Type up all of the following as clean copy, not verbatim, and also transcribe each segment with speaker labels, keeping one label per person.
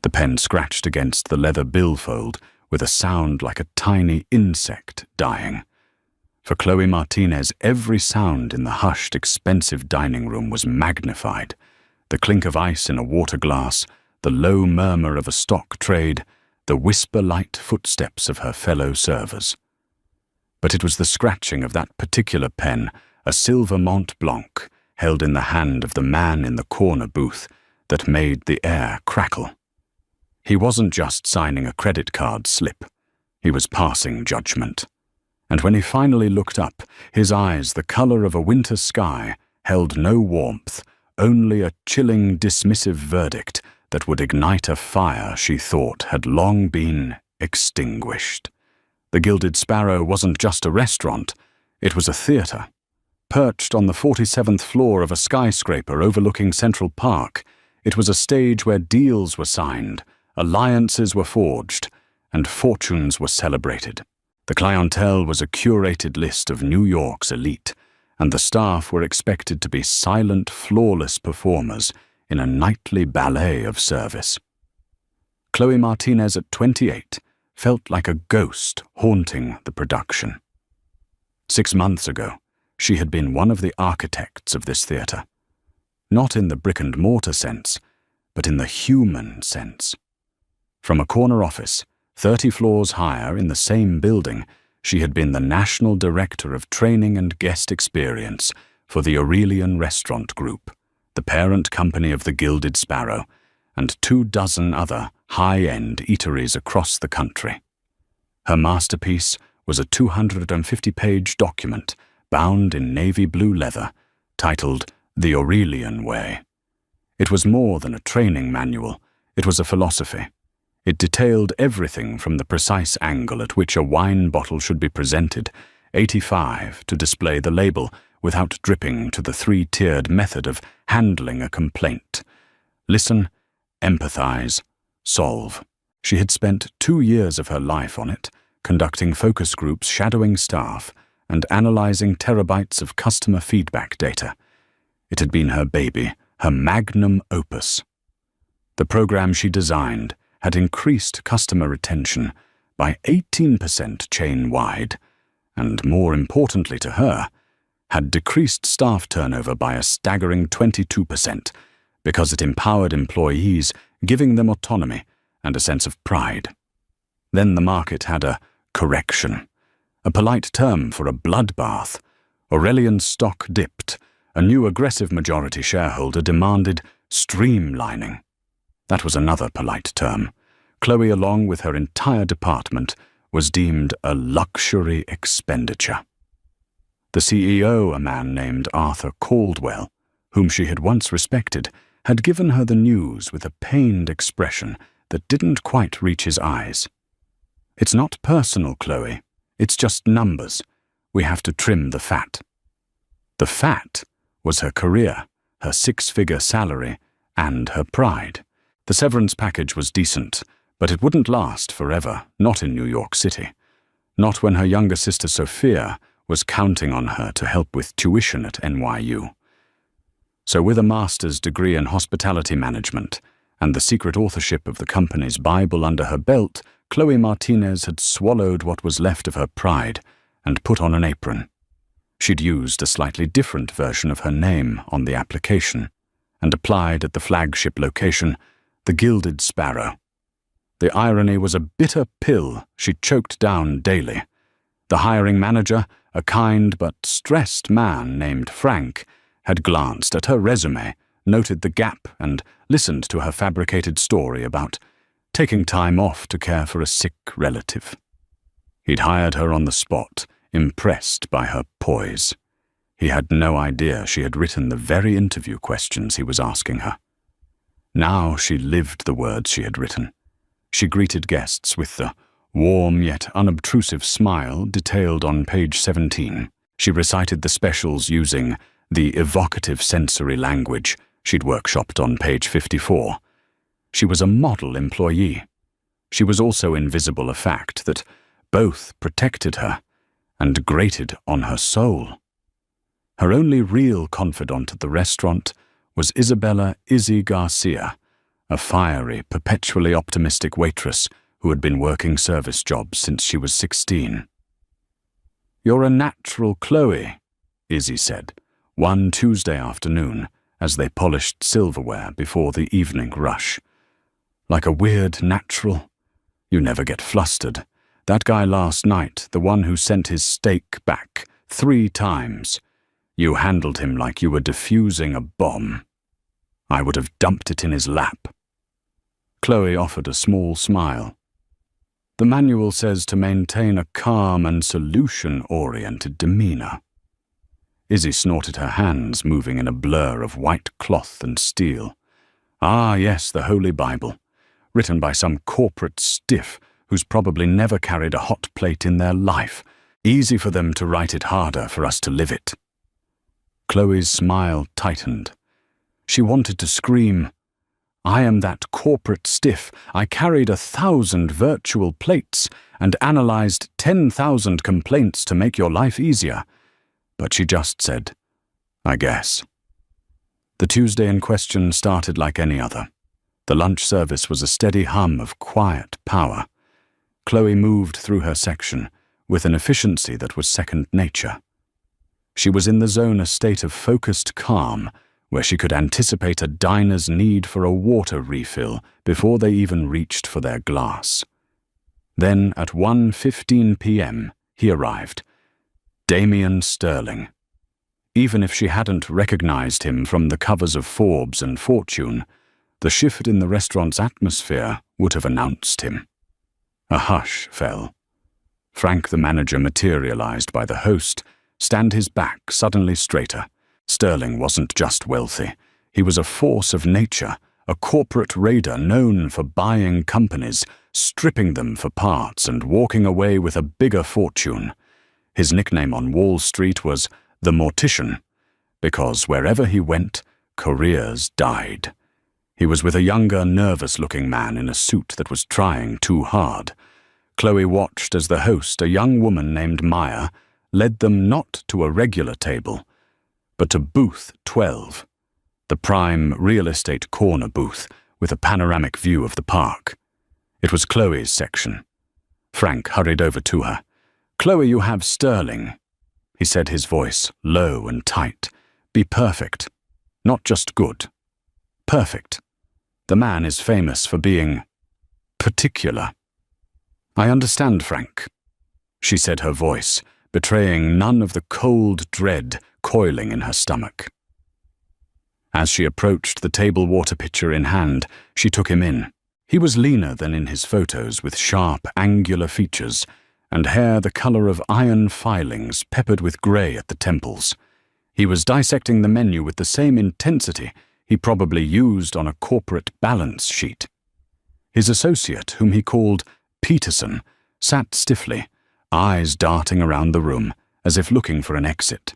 Speaker 1: The pen scratched against the leather billfold with a sound like a tiny insect dying. For Chloe Martinez, every sound in the hushed, expensive dining room was magnified. The clink of ice in a water glass, the low murmur of a stock trade, the whisper-light footsteps of her fellow servers. But it was the scratching of that particular pen, a silver Mont Blanc, held in the hand of the man in the corner booth, that made the air crackle. He wasn't just signing a credit card slip. He was passing judgment. And when he finally looked up, his eyes, the color of a winter sky, held no warmth, only a chilling, dismissive verdict that would ignite a fire she thought had long been extinguished. The Gilded Sparrow wasn't just a restaurant, it was a theater. Perched on the 47th floor of a skyscraper overlooking Central Park, it was a stage where deals were signed, alliances were forged, and fortunes were celebrated. The clientele was a curated list of New York's elite, and the staff were expected to be silent, flawless performers in a nightly ballet of service. Chloe Martinez at 28 felt like a ghost haunting the production. 6 months ago, she had been one of the architects of this theater. Not in the brick-and-mortar sense, but in the human sense. From a corner office, 30 floors higher in the same building, she had been the National Director of Training and Guest Experience for the Aurelian Restaurant Group, the parent company of the Gilded Sparrow, and 24 other high-end eateries across the country. Her masterpiece was a 250-page document bound in navy blue leather, titled The Aurelian Way. It was more than a training manual, it was a philosophy. It detailed everything from the precise angle at which a wine bottle should be presented, 85 to display the label without dripping, to the 3-tiered method of handling a complaint. Listen, empathize, solve. She had spent 2 years of her life on it, conducting focus groups, shadowing staff, and analyzing terabytes of customer feedback data. It had been her baby, her magnum opus. The program she designed had increased customer retention by 18% chain-wide, and more importantly to her, had decreased staff turnover by a staggering 22% because it empowered employees, giving them autonomy and a sense of pride. Then the market had a correction, a polite term for a bloodbath. Aurelian's stock dipped. A new aggressive majority shareholder demanded streamlining. That was another polite term. Chloe, along with her entire department, was deemed a luxury expenditure. The CEO, a man named Arthur Caldwell, whom she had once respected, had given her the news with a pained expression that didn't quite reach his eyes. "It's not personal, Chloe. It's just numbers. We have to trim the fat." The fat was her career, her 6-figure salary, and her pride. The severance package was decent, but it wouldn't last forever, not in New York City. Not when her younger sister Sophia was counting on her to help with tuition at NYU. So with a master's degree in hospitality management and the secret authorship of the company's Bible under her belt, Chloe Martinez had swallowed what was left of her pride and put on an apron. She'd used a slightly different version of her name on the application and applied at the flagship location, the Gilded Sparrow. The irony was a bitter pill she choked down daily. The hiring manager, a kind but stressed man named Frank, had glanced at her resume, noted the gap, and listened to her fabricated story about taking time off to care for a sick relative. He'd hired her on the spot, impressed by her poise. He had no idea she had written the very interview questions he was asking her. Now she lived the words she had written. She greeted guests with the warm yet unobtrusive smile detailed on page 17. She recited the specials using the evocative sensory language she'd workshopped on page 54. She was a model employee. She was also invisible, a fact that both protected her and grated on her soul. Her only real confidant at the restaurant was Isabella "Izzy" Garcia, a fiery, perpetually optimistic waitress who had been working service jobs since she was 16. "You're a natural, Chloe," Izzy said, one Tuesday afternoon as they polished silverware before the evening rush. "Like a weird natural. You never get flustered. That guy last night, the one who sent his steak back 3 times, you handled him like you were defusing a bomb. I would have dumped it in his lap." Chloe offered a small smile. "The manual says to maintain a calm and solution-oriented demeanor." Izzy snorted, her hands moving in a blur of white cloth and steel. "Ah, yes, the Holy Bible, written by some corporate stiff who's probably never carried a hot plate in their life. Easy for them to write it, harder for us to live it." Chloe's smile tightened. She wanted to scream, "I am that corporate stiff. I carried 1,000 virtual plates and analyzed 10,000 complaints to make your life easier." But she just said, "I guess." The Tuesday in question started like any other. The lunch service was a steady hum of quiet power. Chloe moved through her section with an efficiency that was second nature. She was in the zone, a state of focused calm, where she could anticipate a diner's need for a water refill before they even reached for their glass. Then, at 1:15 p.m., he arrived. Damien Sterling. Even if she hadn't recognized him from the covers of Forbes and Fortune, the shift in the restaurant's atmosphere would have announced him. A hush fell. Frank, the manager, materialized by the host, stand his back suddenly straighter. Sterling wasn't just wealthy. He was a force of nature, a corporate raider known for buying companies, stripping them for parts, and walking away with a bigger fortune. His nickname on Wall Street was the Mortician, because wherever he went, careers died. He was with a younger, nervous-looking man in a suit that was trying too hard. Chloe watched as the host, a young woman named Maya, led them not to a regular table, but to booth 12, the prime real estate corner booth with a panoramic view of the park. It was Chloe's section. Frank hurried over to her. "Chloe, you have Sterling," he said, his voice low and tight. "Be perfect. Not just good. Perfect. The man is famous for being particular." "I understand, Frank," she said, her voice betraying none of the cold dread coiling in her stomach. As she approached the table water pitcher in hand, she took him in. He was leaner than in his photos, with sharp, angular features and hair the color of iron filings peppered with gray at the temples. He was dissecting the menu with the same intensity he probably used on a corporate balance sheet. His associate, whom he called Peterson, sat stiffly, eyes darting around the room, as if looking for an exit.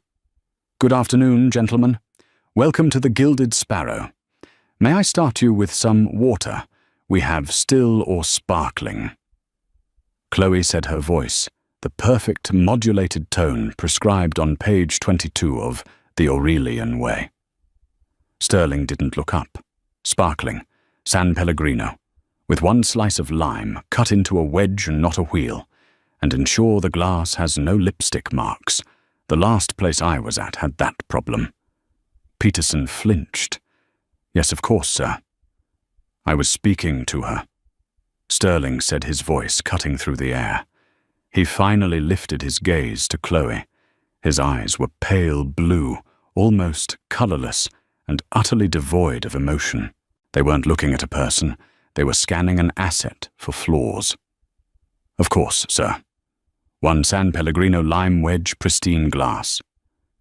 Speaker 1: "Good afternoon, gentlemen. Welcome to the Gilded Sparrow. May I start you with some water? We have still or sparkling." Chloe said, her voice, the perfect modulated tone prescribed on page 22 of The Aurelian Way. Sterling didn't look up. "Sparkling, San Pellegrino, with 1 slice of lime cut into a wedge and not a wheel, and ensure the glass has no lipstick marks. The last place I was at had that problem." Peterson flinched. "Yes, of course, sir." "I was speaking to her," Sterling said, his voice cutting through the air. He finally lifted his gaze to Chloe. His eyes were pale blue, almost colorless, and utterly devoid of emotion. They weren't looking at a person. They were scanning an asset for flaws. "Of course, sir. 1 San Pellegrino lime wedge, pristine glass."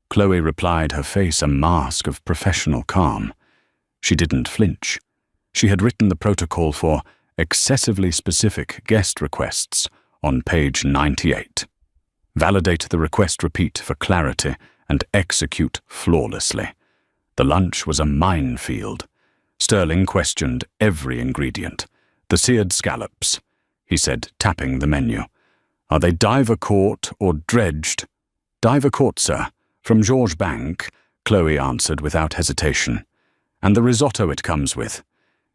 Speaker 1: Chloe replied, her face a mask of professional calm. She didn't flinch. She had written the protocol for excessively specific guest requests on page 98. Validate the request repeat for clarity and execute flawlessly. The lunch was a minefield. Sterling questioned every ingredient. "The seared scallops," he said, tapping the menu. "Are they diver caught or dredged?" "Diver caught, sir. From George Bank," Chloe answered without hesitation. "And the risotto it comes with.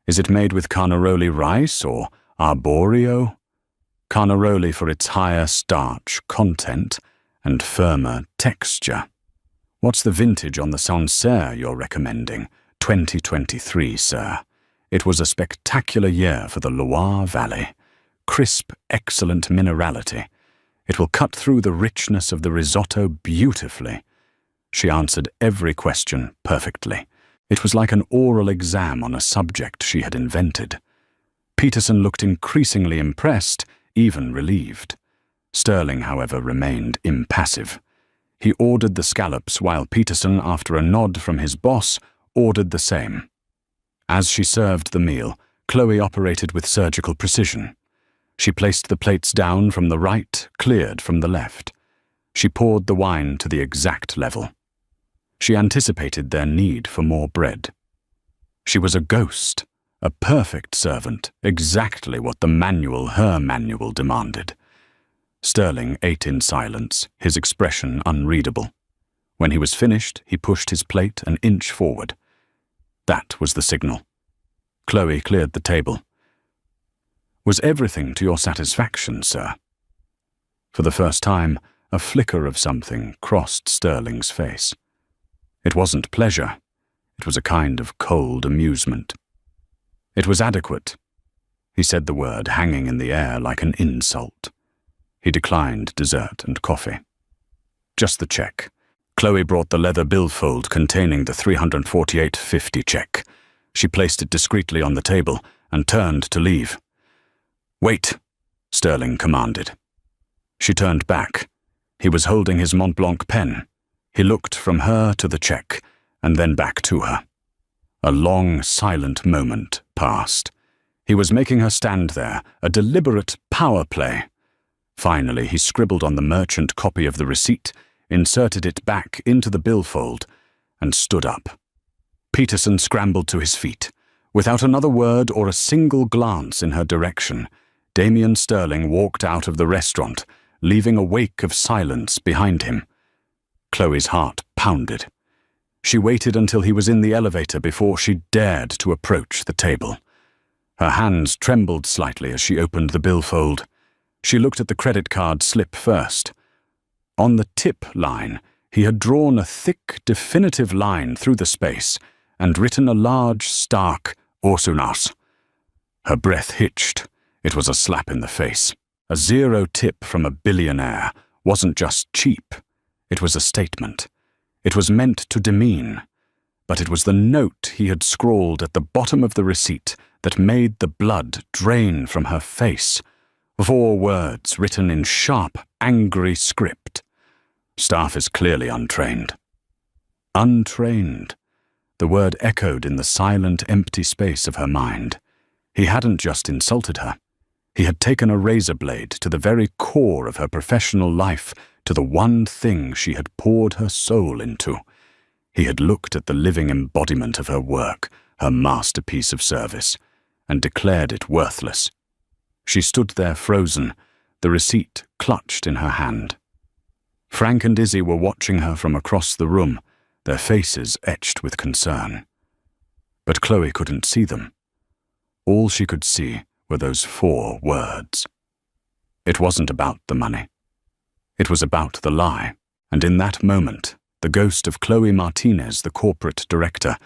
Speaker 1: Is it made with carnaroli rice or arborio? Carnaroli for its higher starch content and firmer texture. What's the vintage on the Sancerre you're recommending? 2023, sir. It was a spectacular year for the Loire Valley. Crisp, excellent minerality. It will cut through the richness of the risotto beautifully. She answered every question perfectly. It was like an oral exam on a subject she had invented. Peterson looked increasingly impressed, even relieved. Sterling, however, remained impassive. He ordered the scallops while Peterson, after a nod from his boss, ordered the same. As she served the meal, Chloe operated with surgical precision. She placed the plates down from the right, cleared from the left. She poured the wine to the exact level. She anticipated their need for more bread. She was a ghost, a perfect servant, exactly what her manual demanded. Sterling ate in silence, his expression unreadable. When he was finished, he pushed his plate an inch forward. That was the signal. Chloe cleared the table. Was everything to your satisfaction, sir? For the first time, a flicker of something crossed Sterling's face. It wasn't pleasure. It was a kind of cold amusement. It was adequate. He said the word hanging in the air like an insult. He declined dessert and coffee. Just the check. Chloe brought the leather billfold containing the $348.50 check. She placed it discreetly on the table and turned to leave. "Wait," Sterling commanded. She turned back. He was holding his Mont Blanc pen. He looked from her to the check, and then back to her. A long, silent moment passed. He was making her stand there, a deliberate power play. Finally, he scribbled on the merchant copy of the receipt, inserted it back into the billfold, and stood up. Peterson scrambled to his feet. Without another word or a single glance in her direction, Damien Sterling walked out of the restaurant, leaving a wake of silence behind him. Chloe's heart pounded. She waited until he was in the elevator before she dared to approach the table. Her hands trembled slightly as she opened the billfold. She looked at the credit card slip first. On the tip line, he had drawn a thick, definitive line through the space and written a large, stark Ursunas. Her breath hitched. It was a slap in the face. A zero tip from a billionaire wasn't just cheap. It was a statement. It was meant to demean. But it was the note he had scrawled at the bottom of the receipt that made the blood drain from her face. 4 words written in sharp, angry script. Staff is clearly untrained. Untrained. The word echoed in the silent, empty space of her mind. He hadn't just insulted her. He had taken a razor blade to the very core of her professional life, to the one thing she had poured her soul into. He had looked at the living embodiment of her work, her masterpiece of service, and declared it worthless. She stood there frozen, the receipt clutched in her hand. Frank and Izzy were watching her from across the room, their faces etched with concern. But Chloe couldn't see them. All she could see were those 4 words. It wasn't about the money. It was about the lie, and in that moment, the ghost of Chloe Martinez, the corporate director,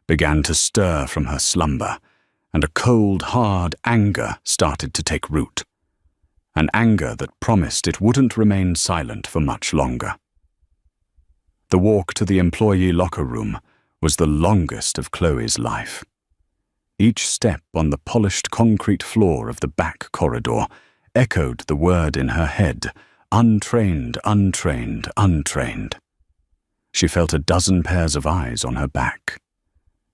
Speaker 1: began to stir from her slumber, and a cold, hard anger started to take root. An anger that promised it wouldn't remain silent for much longer. The walk to the employee locker room was the longest of Chloe's life. Each step on the polished concrete floor of the back corridor echoed the word in her head, untrained, untrained, untrained. She felt a dozen pairs of eyes on her back.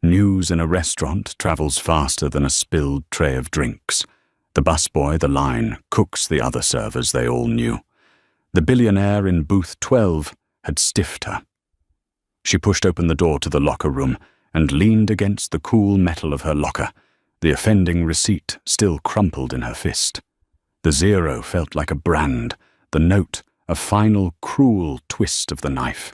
Speaker 1: News in a restaurant travels faster than a spilled tray of drinks. The busboy, the line, cooks, the other servers they all knew. The billionaire in booth 12 had stiffed her. She pushed open the door to the locker room and leaned against the cool metal of her locker, the offending receipt still crumpled in her fist. The 0 felt like a brand, the note a final cruel twist of the knife.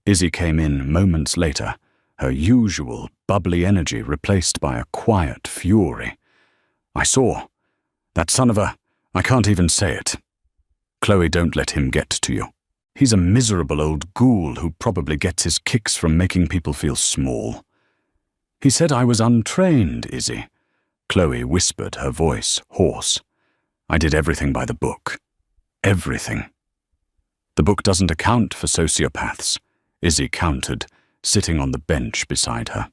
Speaker 1: Izzy came in moments later, her usual bubbly energy replaced by a quiet fury. "I saw. That son of a... I can't even say it. Chloe, don't let him get to you. He's a miserable old ghoul who probably gets his kicks from making people feel small." "He said I was untrained, Izzy," Chloe whispered, her voice hoarse. "I did everything by the book. Everything." "The book doesn't account for sociopaths," Izzy countered, sitting on the bench beside her.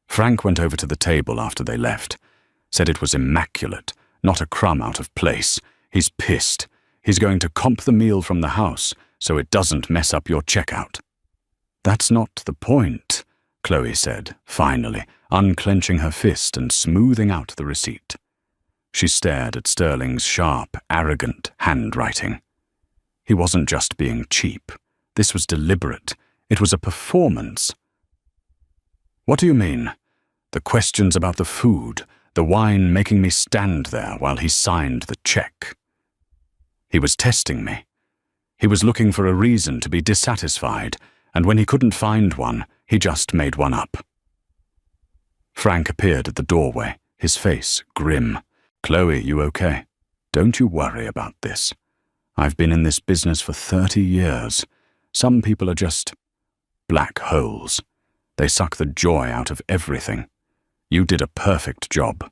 Speaker 1: Frank went over to the table after they left, said it was immaculate, not a crumb out of place. He's pissed. He's going to comp the meal from the house so it doesn't mess up your checkout. "That's not the point," Chloe said, finally, unclenching her fist and smoothing out the receipt. She stared at Sterling's sharp, arrogant handwriting. He wasn't just being cheap. This was deliberate. It was a performance. "What do you mean? The questions about the food, the wine making me stand there while he signed the check." "He was testing me. He was looking for a reason to be dissatisfied, and when he couldn't find one, he just made one up." Frank appeared at the doorway, his face grim. "Chloe, you okay? Don't you worry about this. I've been in this business for 30 years. Some people are just black holes. They suck the joy out of everything. You did a perfect job."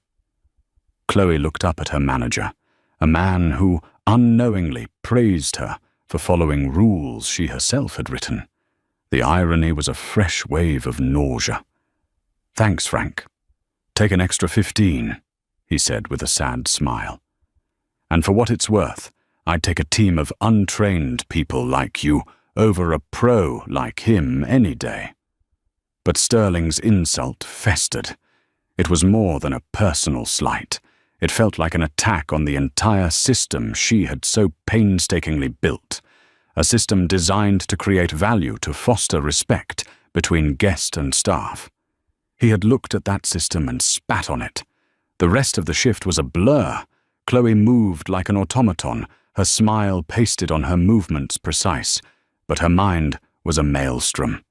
Speaker 1: Chloe looked up at her manager, a man who unknowingly praised her for following rules she herself had written. The irony was a fresh wave of nausea. "Thanks, Frank. Take an extra 15, he said with a sad smile. "And for what it's worth, I'd take a team of untrained people like you over a pro like him any day." But Sterling's insult festered. It was more than a personal slight. It felt like an attack on the entire system she had so painstakingly built, a system designed to create value to foster respect between guest and staff. He had looked at that system and spat on it. The rest of the shift was a blur. Chloe moved like an automaton, her smile pasted on her movements precise, but her mind was a maelstrom.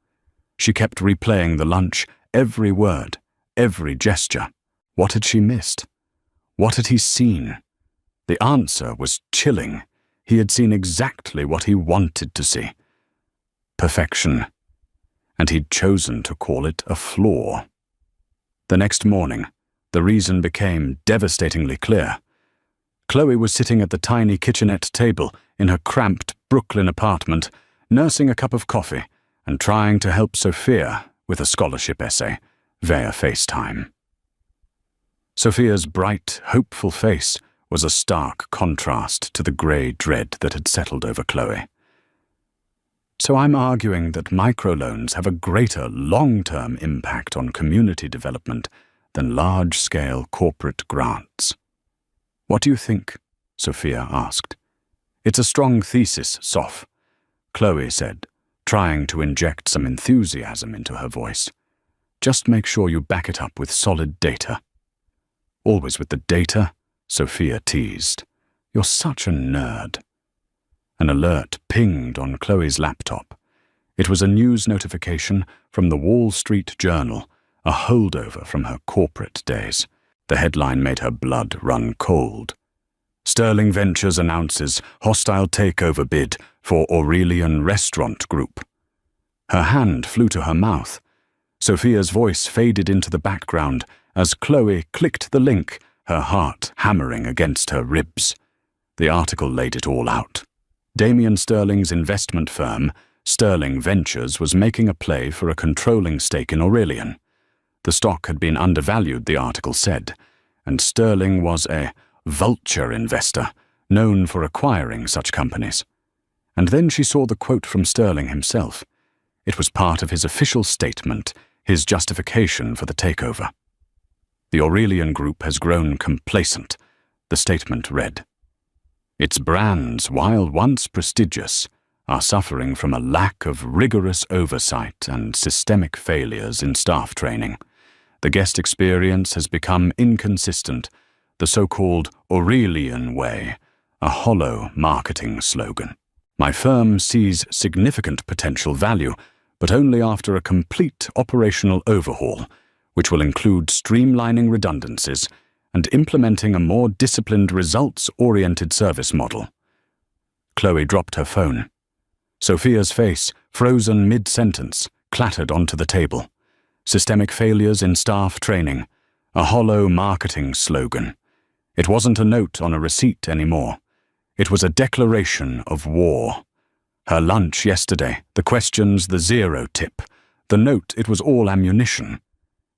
Speaker 1: She kept replaying the lunch, every word, every gesture. What had she missed? What had he seen? The answer was chilling. He had seen exactly what he wanted to see. Perfection. And he'd chosen to call it a flaw. The next morning, the reason became devastatingly clear. Chloe was sitting at the tiny kitchenette table in her cramped Brooklyn apartment, nursing a cup of coffee and trying to help Sophia with a scholarship essay via FaceTime. Sophia's bright, hopeful face was a stark contrast to the grey dread that had settled over Chloe. "So I'm arguing that microloans have a greater long-term impact on community development than large-scale corporate grants." "What do you think?" Sophia asked. "It's a strong thesis, Soph," Chloe said, trying to inject some enthusiasm into her voice. "Just make sure you back it up with solid data." "Always with the data?" Sophia teased. "You're such a nerd." An alert pinged on Chloe's laptop. It was a news notification from the Wall Street Journal, a holdover from her corporate days. The headline made her blood run cold. "Sterling Ventures announces hostile takeover bid for Aurelian Restaurant Group." Her hand flew to her mouth. Sophia's voice faded into the background as Chloe clicked the link, her heart hammering against her ribs. The article laid it all out. Damian Sterling's investment firm, Sterling Ventures, was making a play for a controlling stake in Aurelian. The stock had been undervalued, the article said, and Sterling was a vulture investor, known for acquiring such companies. And then she saw the quote from Sterling himself. It was part of his official statement, his justification for the takeover. "The Aurelian Group has grown complacent," the statement read. "Its brands, while once prestigious, are suffering from a lack of rigorous oversight and systemic failures in staff training. The guest experience has become inconsistent, the so-called Aurelian way, a hollow marketing slogan. My firm sees significant potential value, but only after a complete operational overhaul, which will include streamlining redundancies and implementing a more disciplined, results-oriented service model. Chloe dropped her phone. Sophia's face, frozen mid-sentence, clattered onto the table. Systemic failures in staff training, a hollow marketing slogan. It wasn't a note on a receipt anymore. It was a declaration of war. Her lunch yesterday, the questions, the zero tip. The note, it was all ammunition.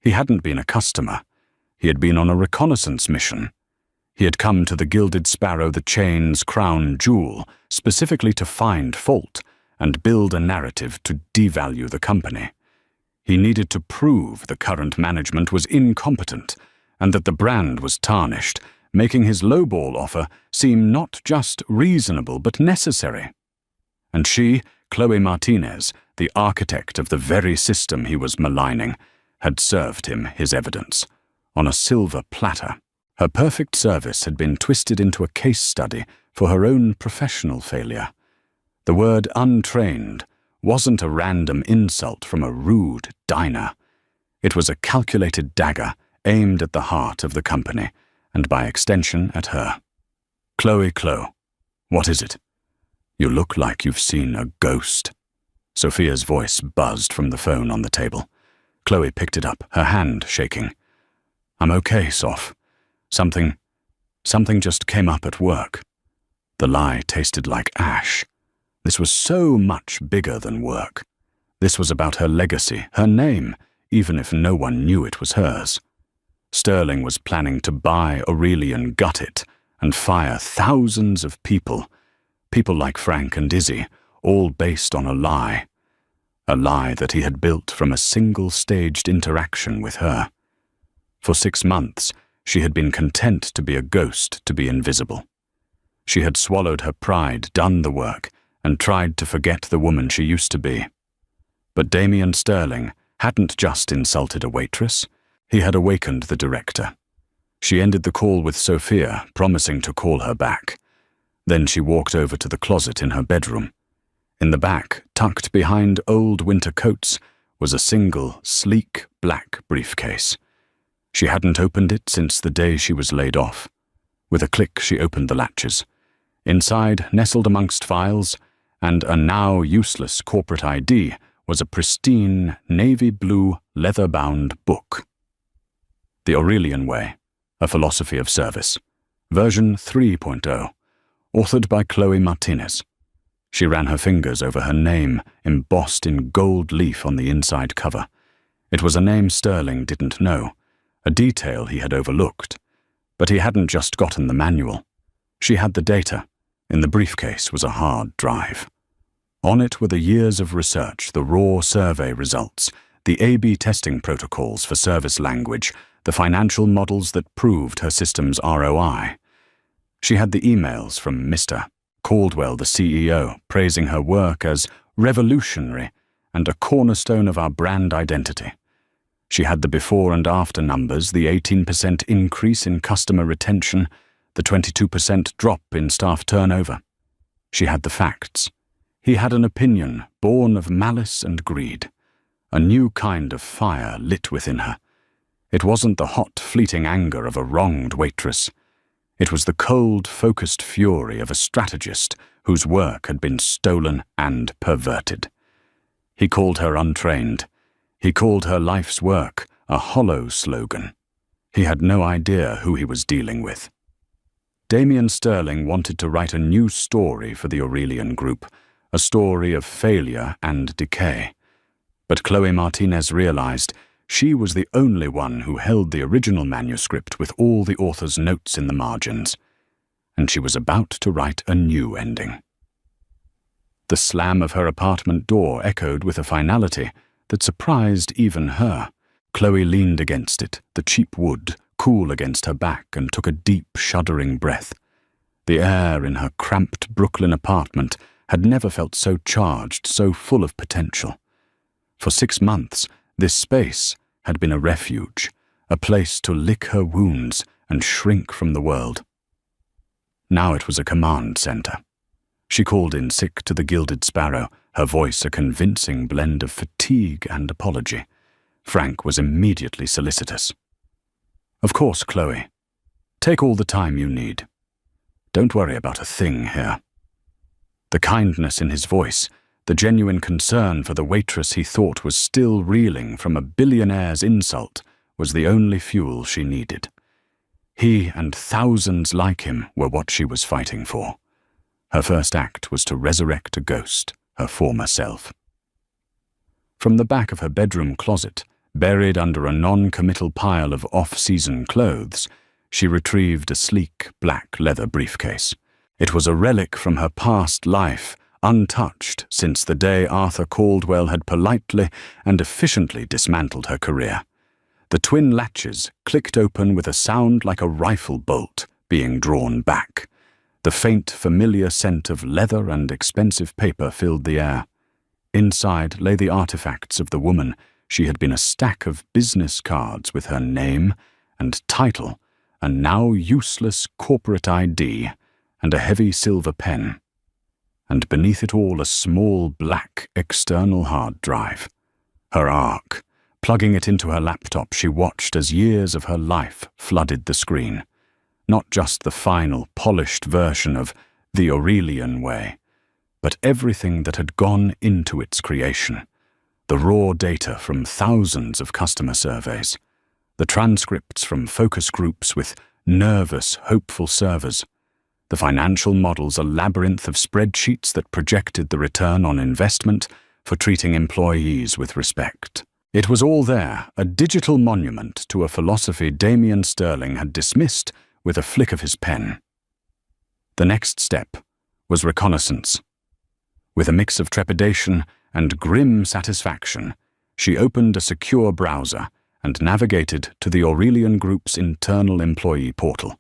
Speaker 1: He hadn't been a customer. He had been on a reconnaissance mission. He had come to the Gilded Sparrow, the chain's crown jewel, specifically to find fault and build a narrative to devalue the company. He needed to prove the current management was incompetent and that the brand was tarnished, making his lowball offer seem not just reasonable but necessary. And she, Chloe Martinez, the architect of the very system he was maligning, had served him his evidence, on a silver platter. Her perfect service had been twisted into a case study for her own professional failure. The word untrained wasn't a random insult from a rude diner. It was a calculated dagger aimed at the heart of the company, and by extension at her. Chloe, what is it? You look like you've seen a ghost. Sophia's voice buzzed from the phone on the table. Chloe picked it up, her hand shaking. I'm okay, Soph. Something just came up at work. The lie tasted like ash. This was so much bigger than work. This was about her legacy, her name, even if no one knew it was hers. Sterling was planning to buy Aurelian Gutted and fire thousands of people like Frank and Izzy, all based on a lie that he had built from a single staged interaction with her. For 6 months, she had been content to be a ghost, to be invisible. She had swallowed her pride, done the work, and tried to forget the woman she used to be. But Damien Sterling hadn't just insulted a waitress. He had awakened the director. She ended the call with Sophia, promising to call her back. Then she walked over to the closet in her bedroom. In the back, tucked behind old winter coats, was a single, sleek, black briefcase. She hadn't opened it since the day she was laid off. With a click, she opened the latches. Inside, nestled amongst files, and a now useless corporate ID, was a pristine, navy blue, leather-bound book. The Aurelian Way, A Philosophy of Service, version 3.0, authored by Chloe Martinez. She ran her fingers over her name, embossed in gold leaf on the inside cover. It was a name Sterling didn't know, a detail he had overlooked. But he hadn't just gotten the manual. She had the data. In the briefcase was a hard drive. On it were the years of research, the raw survey results, the A/B testing protocols for service language, the financial models that proved her system's ROI. She had the emails from Mr. Caldwell, the CEO, praising her work as revolutionary and a cornerstone of our brand identity. She had the before and after numbers, the 18% increase in customer retention, the 22% drop in staff turnover. She had the facts. He had an opinion born of malice and greed. A new kind of fire lit within her. It wasn't the hot, fleeting anger of a wronged waitress. It was the cold, focused fury of a strategist whose work had been stolen and perverted. He called her untrained. He called her life's work a hollow slogan. He had no idea who he was dealing with. Damien Sterling wanted to write a new story for the Aurelian Group, a story of failure and decay. But Chloe Martinez realized she was the only one who held the original manuscript with all the author's notes in the margins, and she was about to write a new ending. The slam of her apartment door echoed with a finality that surprised even her. Chloe leaned against it, the cheap wood cool against her back, and took a deep, shuddering breath. The air in her cramped Brooklyn apartment had never felt so charged, so full of potential. For 6 months, this space had been a refuge, a place to lick her wounds and shrink from the world. Now it was a command center. She called in sick to the Gilded Sparrow, her voice a convincing blend of fatigue and apology. Frank was immediately solicitous. "Of course, Chloe. Take all the time you need. Don't worry about a thing here." The kindness in his voice, the genuine concern for the waitress he thought was still reeling from a billionaire's insult, was the only fuel she needed. He and thousands like him were what she was fighting for. Her first act was to resurrect a ghost, her former self. From the back of her bedroom closet, buried under a non-committal pile of off-season clothes, she retrieved a sleek black leather briefcase. It was a relic from her past life, untouched since the day Arthur Caldwell had politely and efficiently dismantled her career. The twin latches clicked open with a sound like a rifle bolt being drawn back. The faint, familiar scent of leather and expensive paper filled the air. Inside lay the artifacts of the woman. She had been a stack of business cards with her name and title, a now useless corporate ID, and a heavy silver pen. And beneath it all a small black external hard drive. Her Arc. Plugging it into her laptop, she watched as years of her life flooded the screen. Not just the final, polished version of the Aurelian way, but everything that had gone into its creation. The raw data from thousands of customer surveys, the transcripts from focus groups with nervous, hopeful servers, the financial models, a labyrinth of spreadsheets that projected the return on investment for treating employees with respect. It was all there, a digital monument to a philosophy Damian Sterling had dismissed with a flick of his pen. The next step was reconnaissance. With a mix of trepidation and grim satisfaction, she opened a secure browser and navigated to the Aurelian Group's internal employee portal.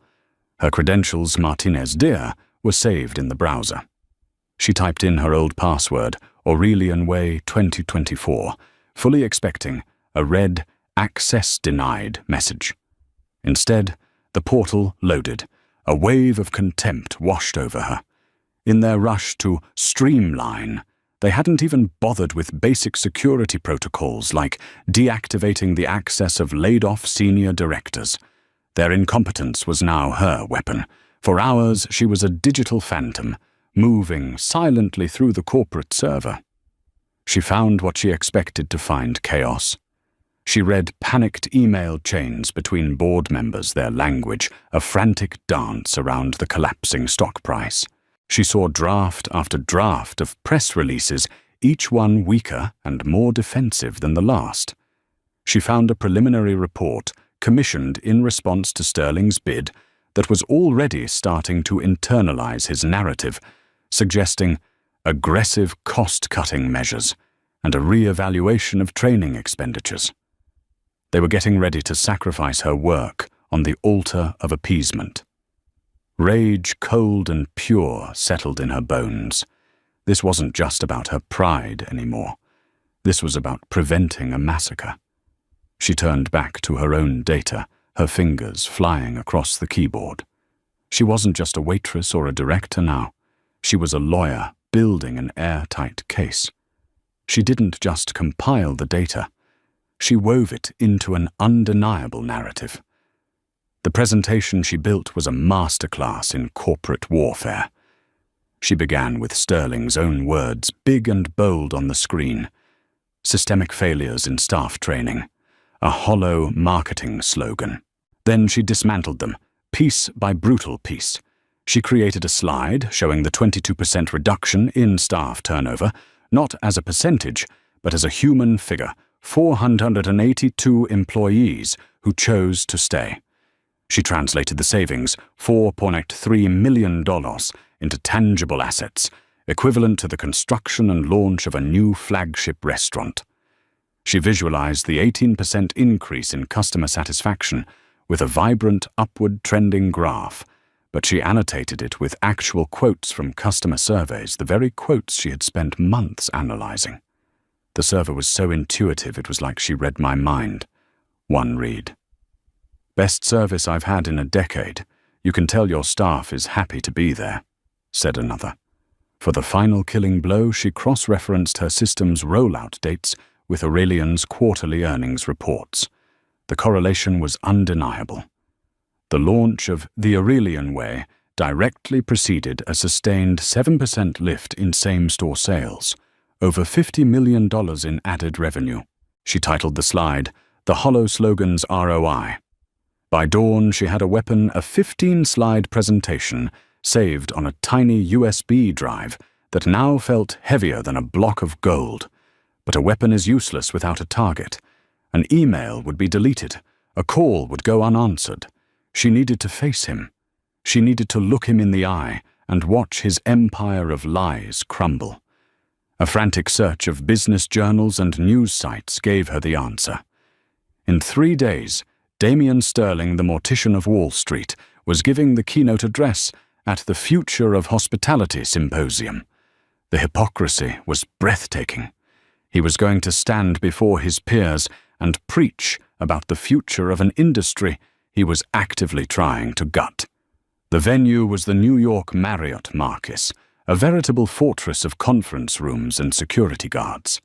Speaker 1: Her credentials, Martinez Deer, were saved in the browser. She typed in her old password, Aurelian Way 2024, fully expecting a red "Access Denied" message. Instead, the portal loaded. A wave of contempt washed over her. In their rush to streamline, they hadn't even bothered with basic security protocols like deactivating the access of laid-off senior directors. Their incompetence was now her weapon. For hours, she was a digital phantom, moving silently through the corporate server. She found what she expected to find: chaos. She read panicked email chains between board members, their language a frantic dance around the collapsing stock price. She saw draft after draft of press releases, each one weaker and more defensive than the last. She found a preliminary report commissioned in response to Sterling's bid that was already starting to internalize his narrative, suggesting aggressive cost-cutting measures and a re-evaluation of training expenditures. They were getting ready to sacrifice her work on the altar of appeasement. Rage, cold and pure, settled in her bones. This wasn't just about her pride anymore. This was about preventing a massacre. She turned back to her own data, her fingers flying across the keyboard. She wasn't just a waitress or a director now. She was a lawyer building an airtight case. She didn't just compile the data. She wove it into an undeniable narrative. The presentation she built was a masterclass in corporate warfare. She began with Sterling's own words, big and bold on the screen. Systemic failures in staff training. A hollow marketing slogan. Then she dismantled them, piece by brutal piece. She created a slide showing the 22% reduction in staff turnover, not as a percentage, but as a human figure. 482 employees who chose to stay. She translated the savings, $4.3 million, into tangible assets, equivalent to the construction and launch of a new flagship restaurant. She visualized the 18% increase in customer satisfaction with a vibrant upward trending graph, but she annotated it with actual quotes from customer surveys, the very quotes she had spent months analyzing. The server was so intuitive it was like she read my mind. One read. "Best service I've had in a decade. You can tell your staff is happy to be there," said another. For the final killing blow, she cross-referenced her system's rollout dates with Aurelian's quarterly earnings reports. The correlation was undeniable. The launch of the Aurelian Way directly preceded a sustained 7% lift in same-store sales, over $50 million in added revenue. She titled the slide, "The Hollow Slogan's ROI." By dawn, she had a weapon, a 15-slide presentation saved on a tiny USB drive that now felt heavier than a block of gold. But a weapon is useless without a target. An email would be deleted. A call would go unanswered. She needed to face him. She needed to look him in the eye and watch his empire of lies crumble. A frantic search of business journals and news sites gave her the answer. In 3 days, Damian Sterling, the mortician of Wall Street, was giving the keynote address at the Future of Hospitality Symposium. The hypocrisy was breathtaking. He was going to stand before his peers and preach about the future of an industry he was actively trying to gut. The venue was the New York Marriott Marquis, a veritable fortress of conference rooms and security guards.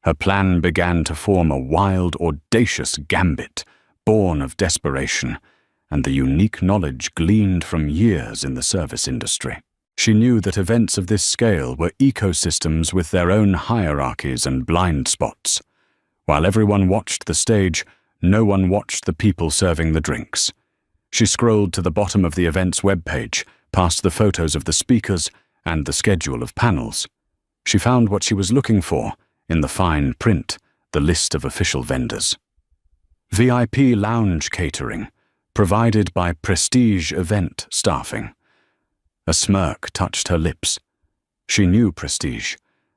Speaker 1: Her plan began to form a wild, audacious gambit, born of desperation, and the unique knowledge gleaned from years in the service industry. She knew that events of this scale were ecosystems with their own hierarchies and blind spots. While everyone watched the stage, no one watched the people serving the drinks. She scrolled to the bottom of the event's webpage, past the photos of the speakers and the schedule of panels. She found what she was looking for in the fine print, the list of official vendors. VIP lounge catering, provided by Prestige Event Staffing. A smirk touched her lips. She knew Prestige.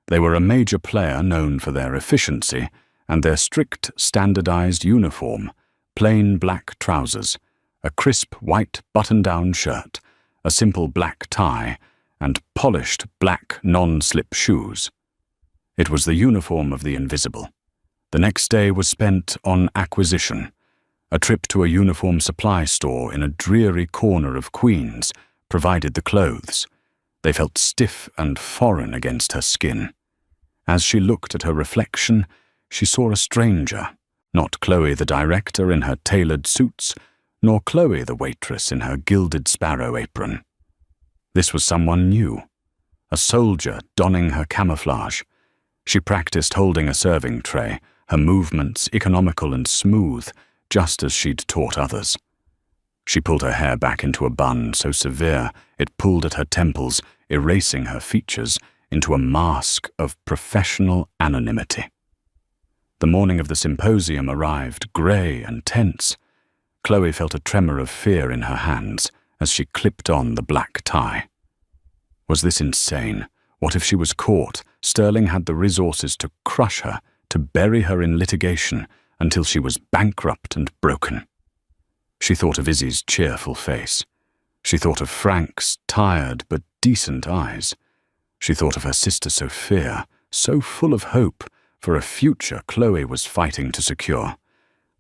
Speaker 1: They were a major player known for their efficiency and their strict standardized uniform, plain black trousers, a crisp white button-down shirt, a simple black tie, and polished black non-slip shoes. It was the uniform of the invisible. The next day was spent on acquisition. A trip to a uniform supply store in a dreary corner of Queens provided the clothes. They felt stiff and foreign against her skin. As she looked at her reflection, she saw a stranger, not Chloe the director in her tailored suits, nor Chloe the waitress in her gilded sparrow apron. This was someone new, a soldier donning her camouflage. She practiced holding a serving tray, her movements economical and smooth, just as she'd taught others. She pulled her hair back into a bun so severe it pulled at her temples, erasing her features into a mask of professional anonymity. The morning of the symposium arrived, grey and tense. Chloe felt a tremor of fear in her hands as she clipped on the black tie. Was this insane? What if she was caught? Sterling had the resources to crush her, to bury her in litigation until she was bankrupt and broken. She thought of Izzy's cheerful face. She thought of Frank's tired but decent eyes. She thought of her sister Sophia, so full of hope for a future Chloe was fighting to secure.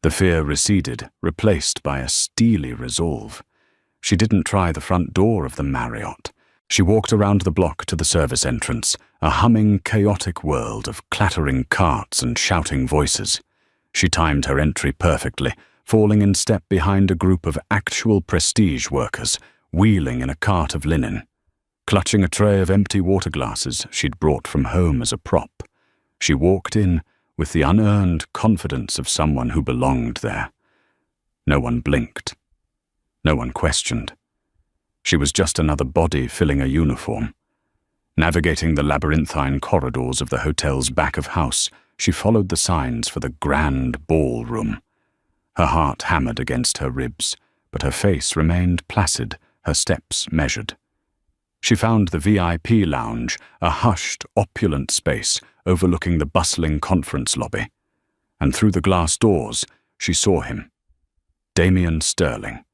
Speaker 1: The fear receded, replaced by a steely resolve. She didn't try the front door of the Marriott. She walked around the block to the service entrance, a humming, chaotic world of clattering carts and shouting voices. She timed her entry perfectly, falling in step behind a group of actual Prestige workers, wheeling in a cart of linen. Clutching a tray of empty water glasses she'd brought from home as a prop, she walked in with the unearned confidence of someone who belonged there. No one blinked. No one questioned. She was just another body filling a uniform. Navigating the labyrinthine corridors of the hotel's back of house, she followed the signs for the grand ballroom. Her heart hammered against her ribs, but her face remained placid, her steps measured. She found the VIP lounge, a hushed, opulent space overlooking the bustling conference lobby. And through the glass doors, she saw him. Damian Sterling.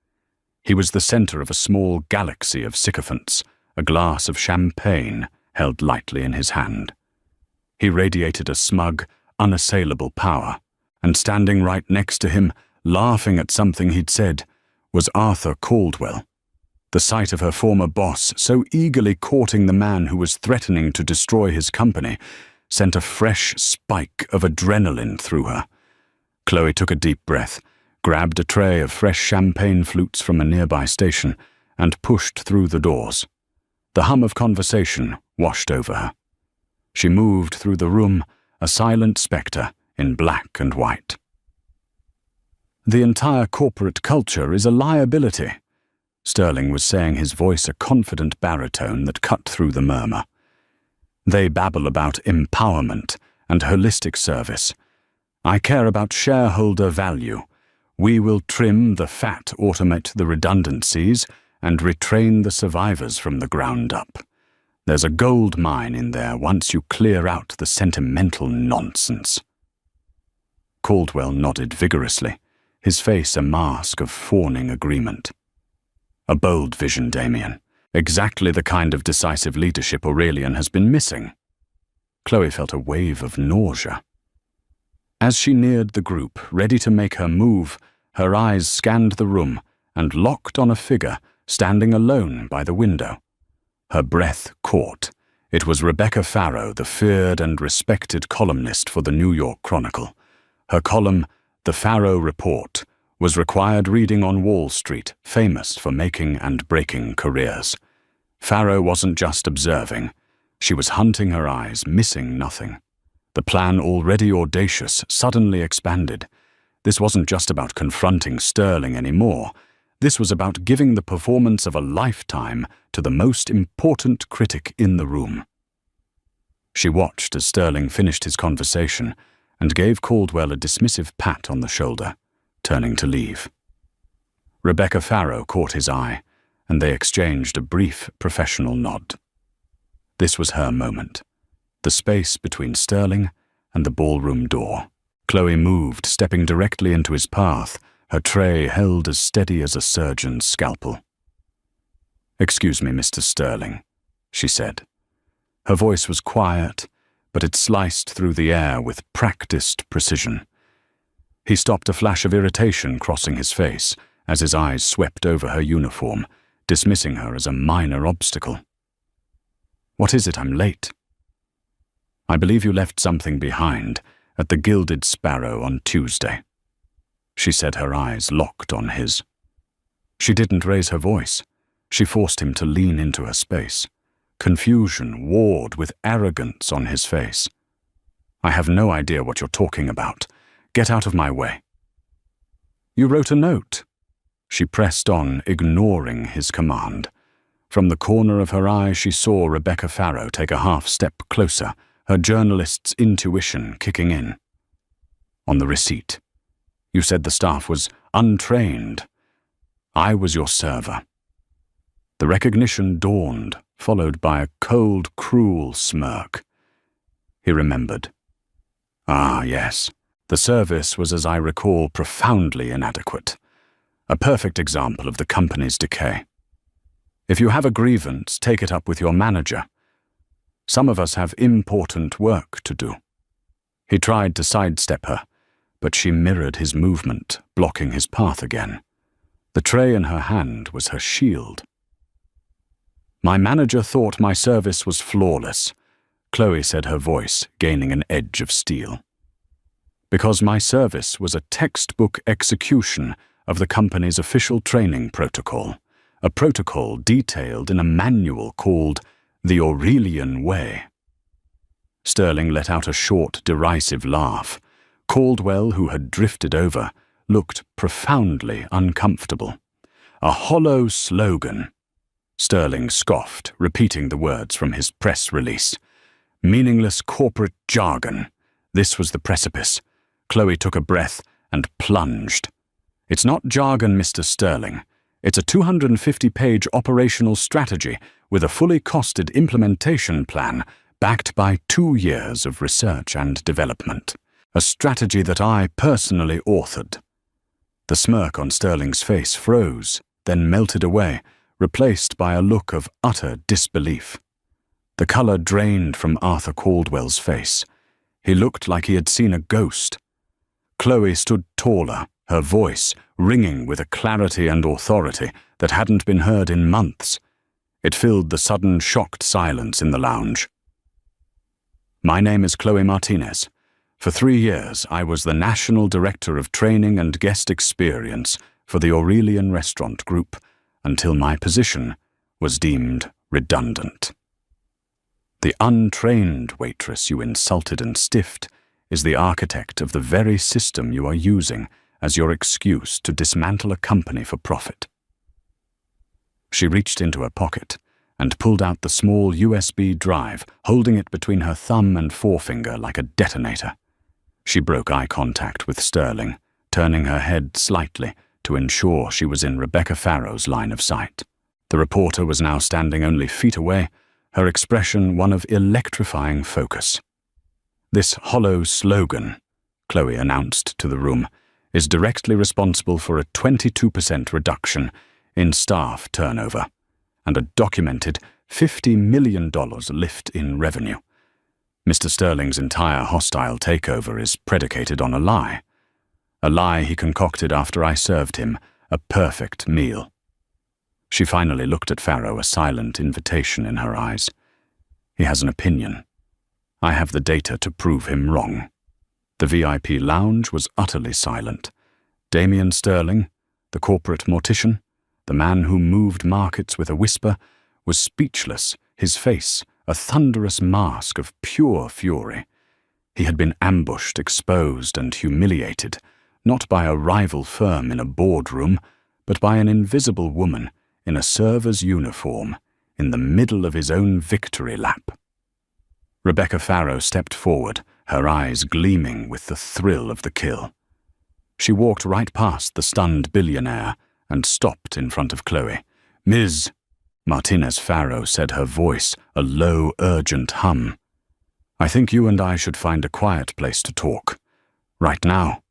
Speaker 1: He was the center of a small galaxy of sycophants, a glass of champagne held lightly in his hand. He radiated a smug, unassailable power, and standing right next to him, laughing at something he'd said, was Arthur Caldwell. The sight of her former boss so eagerly courting the man who was threatening to destroy his company sent a fresh spike of adrenaline through her. Chloe took a deep breath, grabbed a tray of fresh champagne flutes from a nearby station, and pushed through the doors. The hum of conversation washed over her. She moved through the room, a silent spectre in black and white. The entire corporate culture is a liability, Sterling was saying, his voice a confident baritone that cut through the murmur. They babble about empowerment and holistic service. I care about shareholder value. We will trim the fat, automate the redundancies, and retrain the survivors from the ground up. There's a gold mine in there once you clear out the sentimental nonsense. Caldwell nodded vigorously, his face a mask of fawning agreement. A bold vision, Damien. Exactly the kind of decisive leadership Aurelian has been missing. Chloe felt a wave of nausea. As she neared the group, ready to make her move, her eyes scanned the room and locked on a figure standing alone by the window. Her breath caught. It was Rebecca Farrow, the feared and respected columnist for the New York Chronicle. Her column, The Farrow Report, was required reading on Wall Street, famous for making and breaking careers. Farrow wasn't just observing. She was hunting her eyes, missing nothing. The plan, already audacious, suddenly expanded. This wasn't just about confronting Sterling anymore. This was about giving the performance of a lifetime to the most important critic in the room. She watched as Sterling finished his conversation and gave Caldwell a dismissive pat on the shoulder, turning to leave. Rebecca Farrow caught his eye, and they exchanged a brief professional nod. This was her moment, the space between Sterling and the ballroom door. Chloe moved, stepping directly into his path, her tray held as steady as a surgeon's scalpel. "Excuse me, Mr. Sterling," she said. Her voice was quiet, but it sliced through the air with practiced precision. He stopped, a flash of irritation crossing his face as his eyes swept over her uniform, dismissing her as a minor obstacle. "What is it? I'm late." "I believe you left something behind at the Gilded Sparrow on Tuesday," she said, her eyes locked on his. She didn't raise her voice. She forced him to lean into her space. Confusion warred with arrogance on his face. "I have no idea what you're talking about. Get out of my way." "You wrote a note." She pressed on, ignoring his command. From the corner of her eye, she saw Rebecca Farrow take a half-step closer, her journalist's intuition kicking in. "On the receipt. You said the staff was untrained. I was your server." The recognition dawned, followed by a cold, cruel smirk. He remembered. "Ah, yes. The service was, as I recall, profoundly inadequate. A perfect example of the company's decay. If you have a grievance, take it up with your manager. Some of us have important work to do." He tried to sidestep her, but she mirrored his movement, blocking his path again. The tray in her hand was her shield. "My manager thought my service was flawless," Chloe said, her voice gaining an edge of steel. "Because my service was a textbook execution of the company's official training protocol, a protocol detailed in a manual called the Aurelian Way." Sterling let out a short, derisive laugh. Caldwell, who had drifted over, looked profoundly uncomfortable. "A hollow slogan," Sterling scoffed, repeating the words from his press release. "Meaningless corporate jargon." This was the precipice. Chloe took a breath and plunged. "It's not jargon, Mr. Sterling. It's a 250-page operational strategy with a fully costed implementation plan backed by 2 years of research and development. A strategy that I personally authored." The smirk on Sterling's face froze, then melted away, replaced by a look of utter disbelief. The color drained from Arthur Caldwell's face. He looked like he had seen a ghost. Chloe stood taller, her voice ringing with a clarity and authority that hadn't been heard in months. It filled the sudden, shocked silence in the lounge. "My name is Chloe Martinez. For 3 years, I was the National Director of Training and Guest Experience for the Aurelian Restaurant Group until my position was deemed redundant. The untrained waitress you insulted and stiffed is the architect of the very system you are using as your excuse to dismantle a company for profit." She reached into her pocket and pulled out the small USB drive, holding it between her thumb and forefinger like a detonator. She broke eye contact with Sterling, turning her head slightly to ensure she was in Rebecca Farrow's line of sight. The reporter was now standing only feet away, her expression one of electrifying focus. "This hollow slogan," Chloe announced to the room, "is directly responsible for a 22% reduction in staff turnover and a documented $50 million lift in revenue. Mr. Sterling's entire hostile takeover is predicated on a lie he concocted after I served him a perfect meal." She finally looked at Farrow, a silent invitation in her eyes. "He has an opinion. I have the data to prove him wrong." The VIP lounge was utterly silent. Damien Sterling, the corporate mortician, the man who moved markets with a whisper, was speechless, his face a thunderous mask of pure fury. He had been ambushed, exposed, and humiliated, not by a rival firm in a boardroom, but by an invisible woman in a server's uniform, in the middle of his own victory lap. Rebecca Farrow stepped forward, her eyes gleaming with the thrill of the kill. She walked right past the stunned billionaire and stopped in front of Chloe. "Ms. Martinez Farrow," said, her voice a low, urgent hum. "I think you and I should find a quiet place to talk. Right now."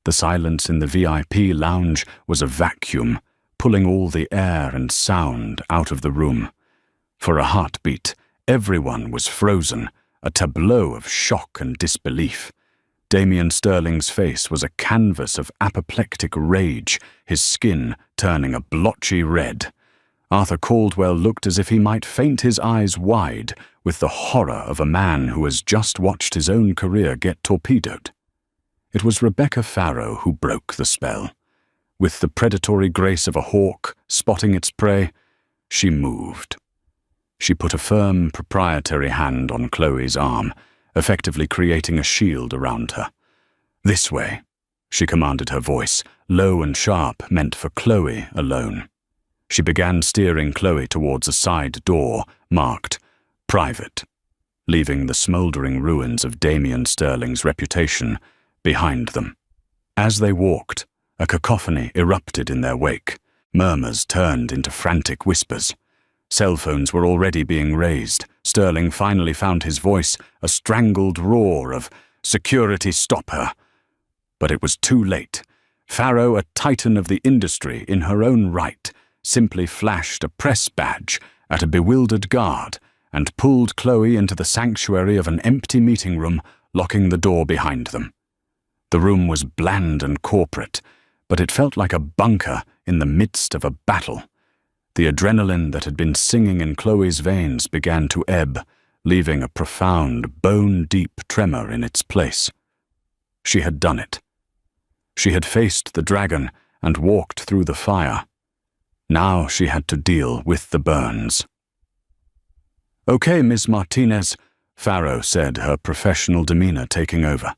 Speaker 1: The silence in the VIP lounge was a vacuum, pulling all the air and sound out of the room. For a heartbeat, everyone was frozen, a tableau of shock and disbelief. Damien Sterling's face was a canvas of apoplectic rage, his skin turning a blotchy red. Arthur Caldwell looked as if he might faint, his eyes wide with the horror of a man who has just watched his own career get torpedoed. It was Rebecca Farrow who broke the spell. With the predatory grace of a hawk spotting its prey, she moved. She put a firm, proprietary hand on Chloe's arm, effectively creating a shield around her. "This way," she commanded, her voice, low and sharp, meant for Chloe alone. She began steering Chloe towards a side door marked "Private," leaving the smouldering ruins of Damien Sterling's reputation behind them. As they walked, a cacophony erupted in their wake. Murmurs turned into frantic whispers. Cell phones were already being raised. Sterling finally found his voice, a strangled roar of "Security, stop her!" But it was too late. Farrow, a titan of the industry in her own right, simply flashed a press badge at a bewildered guard and pulled Chloe into the sanctuary of an empty meeting room, locking the door behind them. The room was bland and corporate, but it felt like a bunker in the midst of a battle. The adrenaline that had been singing in Chloe's veins began to ebb, leaving a profound, bone-deep tremor in its place. She had done it. She had faced the dragon and walked through the fire. Now she had to deal with the burns. "Okay, Miss Martinez," Farrow said, her professional demeanor taking over.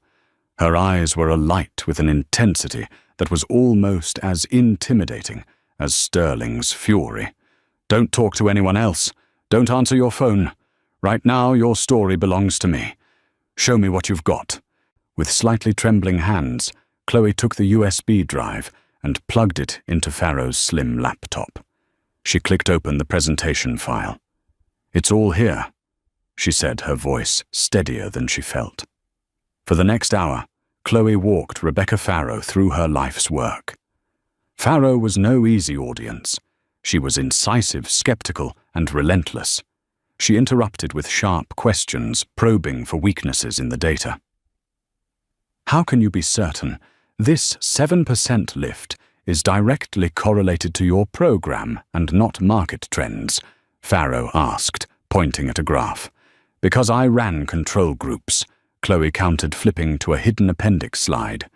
Speaker 1: Her eyes were alight with an intensity that was almost as intimidating as Sterling's fury. "Don't talk to anyone else. Don't answer your phone. Right now, your story belongs to me. Show me what you've got." With slightly trembling hands, Chloe took the USB drive and plugged it into Farrow's slim laptop. She clicked open the presentation file. "It's all here," she said, her voice steadier than she felt. For the next hour, Chloe walked Rebecca Farrow through her life's work. Farrow was no easy audience. She was incisive, skeptical, and relentless. She interrupted with sharp questions, probing for weaknesses in the data. "How can you be certain this 7% lift is directly correlated to your program and not market trends? Farrow asked, pointing at a graph. Because I ran control groups, Chloe countered, flipping to a hidden appendix slide.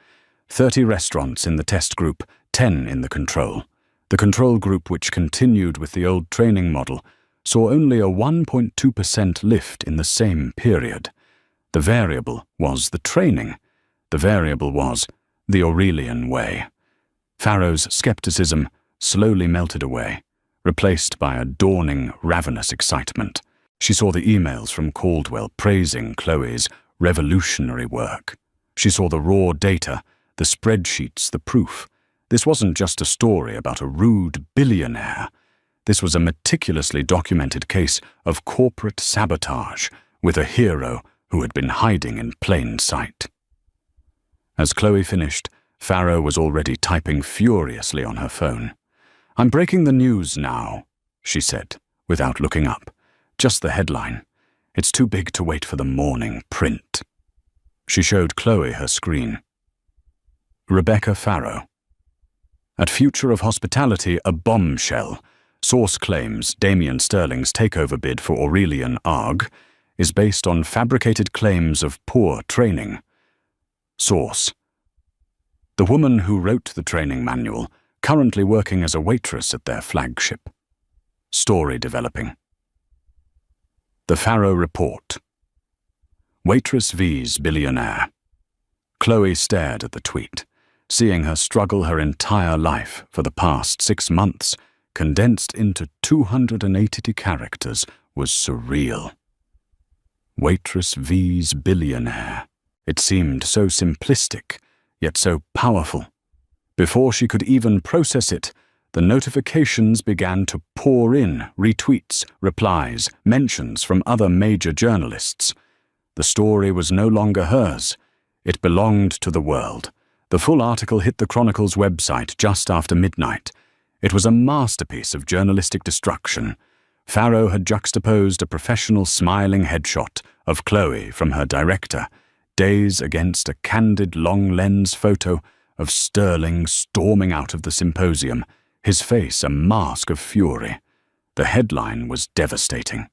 Speaker 1: 30 restaurants in the test group, 10 in the control. The control group, which continued with the old training model, saw only a 1.2% lift in the same period. The variable was the training. The variable was the Aurelian way. Farrow's skepticism slowly melted away, replaced by a dawning, ravenous excitement. She saw the emails from Caldwell praising Chloe's revolutionary work. She saw the raw data, the spreadsheets, the proof. This wasn't just a story about a rude billionaire. This was a meticulously documented case of corporate sabotage with a hero who had been hiding in plain sight. As Chloe finished, Farrow was already typing furiously on her phone. "I'm breaking the news now," she said, without looking up. "Just the headline. It's too big to wait for the morning print." She showed Chloe her screen. Rebecca Farrow. At Future of Hospitality, a bombshell. Source claims Damien Sterling's takeover bid for Aurelian ARG is based on fabricated claims of poor training. Source: the woman who wrote the training manual, currently working as a waitress at their flagship. Story developing. The Farrow Report. Waitress vs. Billionaire. Chloe stared at the tweet, seeing her struggle her entire life for the past 6 months, condensed into 280 characters, was surreal. Waitress vs. Billionaire. It seemed so simplistic, yet so powerful. Before she could even process it, the notifications began to pour in: retweets, replies, mentions from other major journalists. The story was no longer hers. It belonged to the world. The full article hit the Chronicle's website just after midnight. It was a masterpiece of journalistic destruction. Farrow had juxtaposed a professional smiling headshot of Chloe from her director, days against a candid long-lens photo of Sterling storming out of the symposium, his face a mask of fury. The headline was devastating.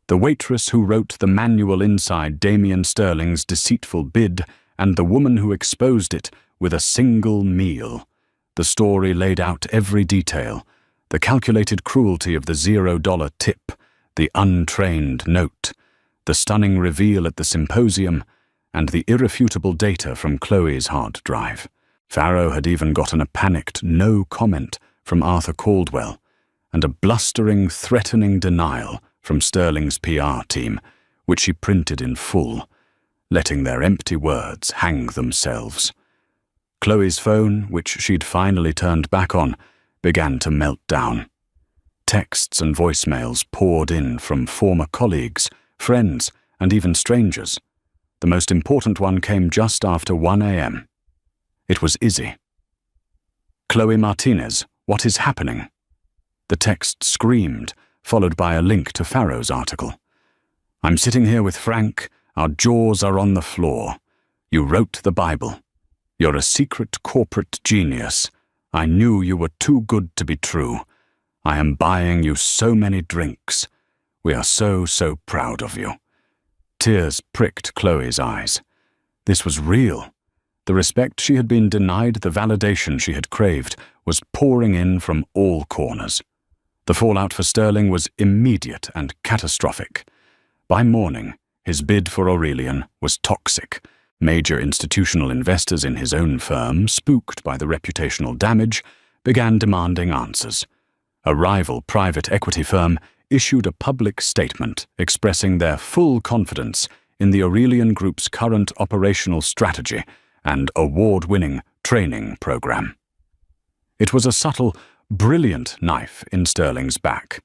Speaker 1: The waitress who wrote the manual inside Damien Sterling's deceitful bid, and the woman who exposed it with a single meal. The story laid out every detail: the calculated cruelty of the $0 tip, the untrained note, the stunning reveal at the symposium, and the irrefutable data from Chloe's hard drive. Farrow had even gotten a panicked no comment from Arthur Caldwell, and a blustering, threatening denial from Sterling's PR team, which she printed in full, letting their empty words hang themselves. Chloe's phone, which she'd finally turned back on, began to melt down. Texts and voicemails poured in from former colleagues, friends, and even strangers. The most important one came just after 1 a.m. It was Izzy. "Chloe Martinez, what is happening?" The text screamed, followed by a link to Farrow's article. "I'm sitting here with Frank. Our jaws are on the floor. You wrote the Bible. You're a secret corporate genius. I knew you were too good to be true. I am buying you so many drinks. We are so proud of you." Tears pricked Chloe's eyes. This was real. The respect she had been denied, the validation she had craved, was pouring in from all corners. The fallout for Sterling was immediate and catastrophic. By morning, his bid for Aurelian was toxic. Major institutional investors in his own firm, spooked by the reputational damage, began demanding answers. A rival private equity firm issued a public statement expressing their full confidence in the Aurelian Group's current operational strategy and award-winning training program. It was a subtle, brilliant knife in Sterling's back.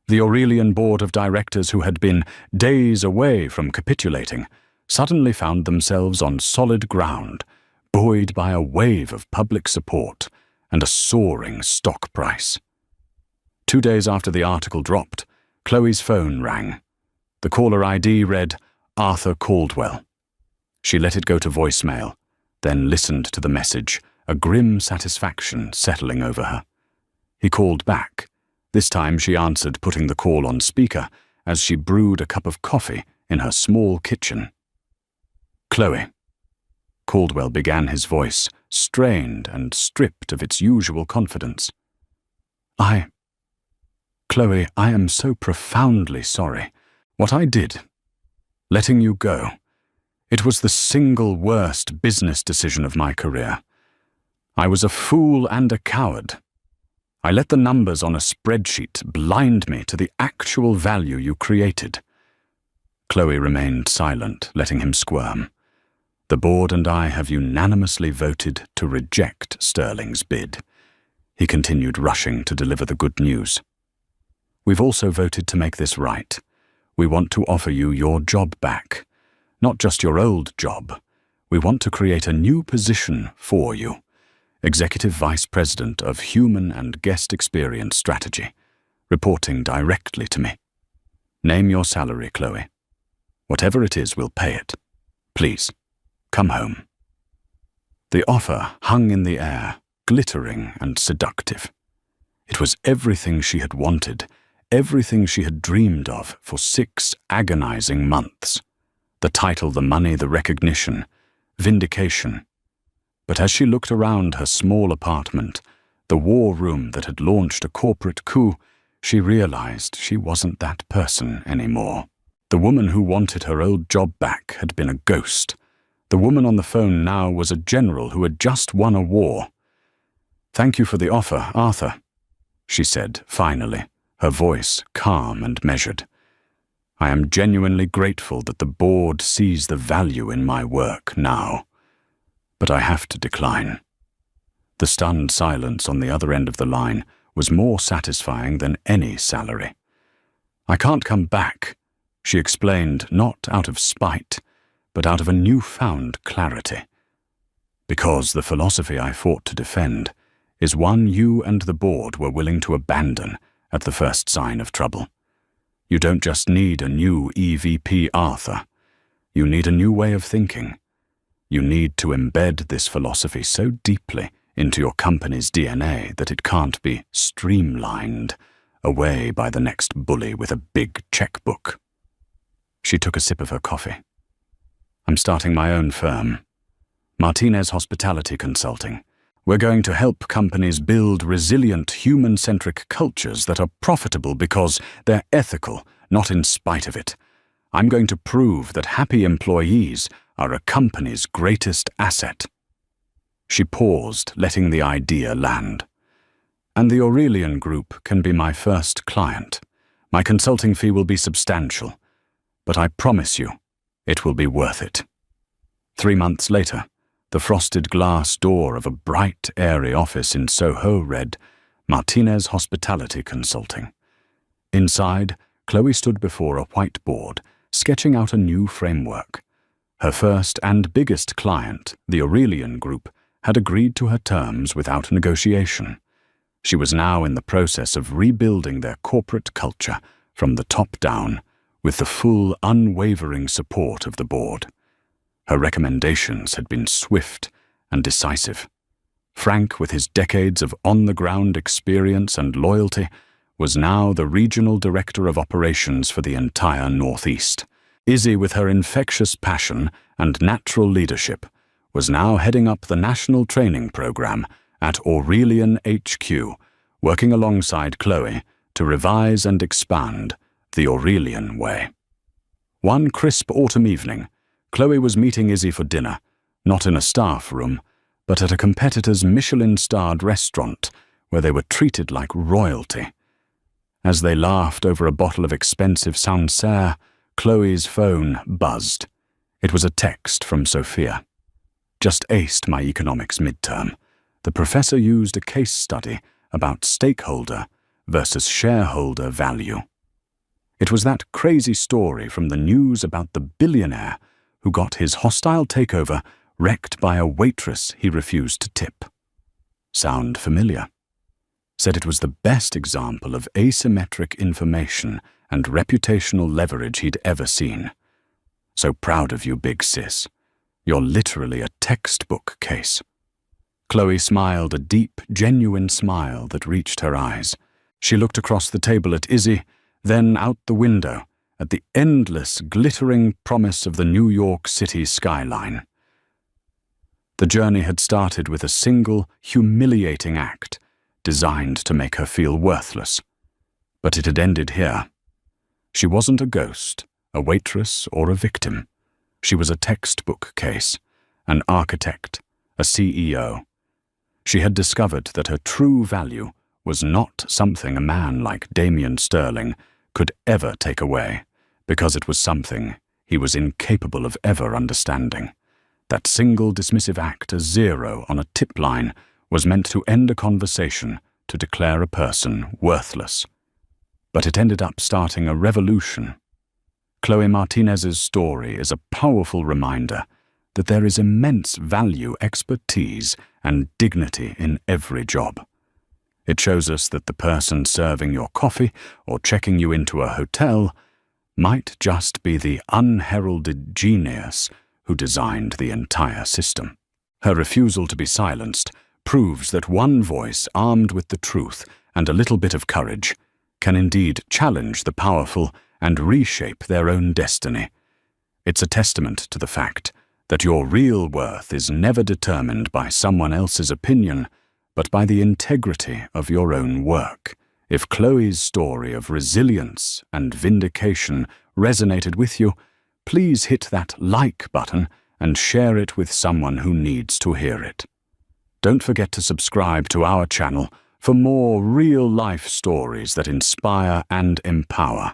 Speaker 1: The Aurelian board of directors, who had been days away from capitulating, suddenly found themselves on solid ground, buoyed by a wave of public support and a soaring stock price. 2 days after the article dropped, Chloe's phone rang. The caller ID read Arthur Caldwell. She let it go to voicemail, then listened to the message, a grim satisfaction settling over her. He called back. This time she answered, putting the call on speaker as she brewed a cup of coffee in her small kitchen. "Chloe." Caldwell began, his voice strained and stripped of its usual confidence. Chloe, I am so profoundly sorry. What I did, letting you go, it was the single worst business decision of my career. I was a fool and a coward. I let the numbers on a spreadsheet blind me to the actual value you created. Chloe remained silent, letting him squirm. The board and I have unanimously voted to reject Sterling's bid. He continued, rushing to deliver the good news. We've also voted to make this right. We want to offer you your job back. Not just your old job. We want to create a new position for you. Executive Vice President of Human and Guest Experience Strategy, reporting directly to me. Name your salary, Chloe. Whatever it is, we'll pay it. Please, come home. The offer hung in the air, glittering and seductive. It was everything she had wanted, everything she had dreamed of for 6 agonizing months. The title, the money, the recognition, vindication. But as she looked around her small apartment, the war room that had launched a corporate coup, she realized she wasn't that person anymore. The woman who wanted her old job back had been a ghost. The woman on the phone now was a general who had just won a war. "Thank you for the offer, Arthur," she said finally, her voice calm and measured. "I am genuinely grateful that the board sees the value in my work now. But I have to decline." The stunned silence on the other end of the line was more satisfying than any salary. "I can't come back," she explained, not out of spite, but out of a newfound clarity. "Because the philosophy I fought to defend is one you and the board were willing to abandon at the first sign of trouble. You don't just need a new EVP, Arthur. You need a new way of thinking. You need to embed this philosophy so deeply into your company's DNA that it can't be streamlined away by the next bully with a big checkbook." She took a sip of her coffee. "I'm starting my own firm. Martinez Hospitality Consulting. We're going to help companies build resilient, human-centric cultures that are profitable because they're ethical, not in spite of it. I'm going to prove that happy employees are a company's greatest asset." She paused, letting the idea land. "And the Aurelian Group can be my first client. My consulting fee will be substantial, but I promise you, it will be worth it." 3 months later, the frosted glass door of a bright, airy office in Soho read, "Martinez Hospitality Consulting." Inside, Chloe stood before a whiteboard, sketching out a new framework. Her first and biggest client, the Aurelian Group, had agreed to her terms without negotiation. She was now in the process of rebuilding their corporate culture from the top down, with the full, unwavering support of the board. Her recommendations had been swift and decisive. Frank, with his decades of on-the-ground experience and loyalty, was now the regional director of operations for the entire Northeast. Izzy, with her infectious passion and natural leadership, was now heading up the national training program at Aurelian HQ, working alongside Chloe to revise and expand the Aurelian way. One crisp autumn evening, Chloe was meeting Izzy for dinner, not in a staff room, but at a competitor's Michelin-starred restaurant where they were treated like royalty. As they laughed over a bottle of expensive Sancerre, Chloe's phone buzzed. It was a text from Sophia. "Just aced my economics midterm. The professor used a case study about stakeholder versus shareholder value." It was that crazy story from the news about the billionaire who got his hostile takeover wrecked by a waitress he refused to tip. Sound familiar? Said it was the best example of asymmetric information and reputational leverage he'd ever seen. "So proud of you, big sis. You're literally a textbook case." Chloe smiled a deep, genuine smile that reached her eyes. She looked across the table at Izzy, then out the window at the endless, glittering promise of the New York City skyline. The journey had started with a single, humiliating act designed to make her feel worthless. But it had ended here. She wasn't a ghost, a waitress, or a victim. She was a textbook case, an architect, a CEO. She had discovered that her true value was not something a man like Damien Sterling could ever take away, because it was something he was incapable of ever understanding. That single dismissive act, a zero on a tip line, was meant to end a conversation, to declare a person worthless. But it ended up starting a revolution. Chloe Martinez's story is a powerful reminder that there is immense value, expertise, and dignity in every job. It shows us that the person serving your coffee or checking you into a hotel might just be the unheralded genius who designed the entire system. Her refusal to be silenced proves that one voice armed with the truth and a little bit of courage can indeed challenge the powerful and reshape their own destiny. It's a testament to the fact that your real worth is never determined by someone else's opinion, but by the integrity of your own work. If Chloe's story of resilience and vindication resonated with you, please hit that like button and share it with someone who needs to hear it. Don't forget to subscribe to our channel for more real-life stories that inspire and empower.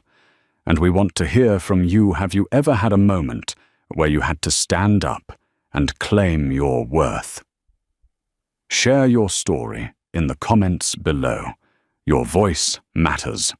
Speaker 1: And we want to hear from you. Have you ever had a moment where you had to stand up and claim your worth? Share your story in the comments below. Your voice matters.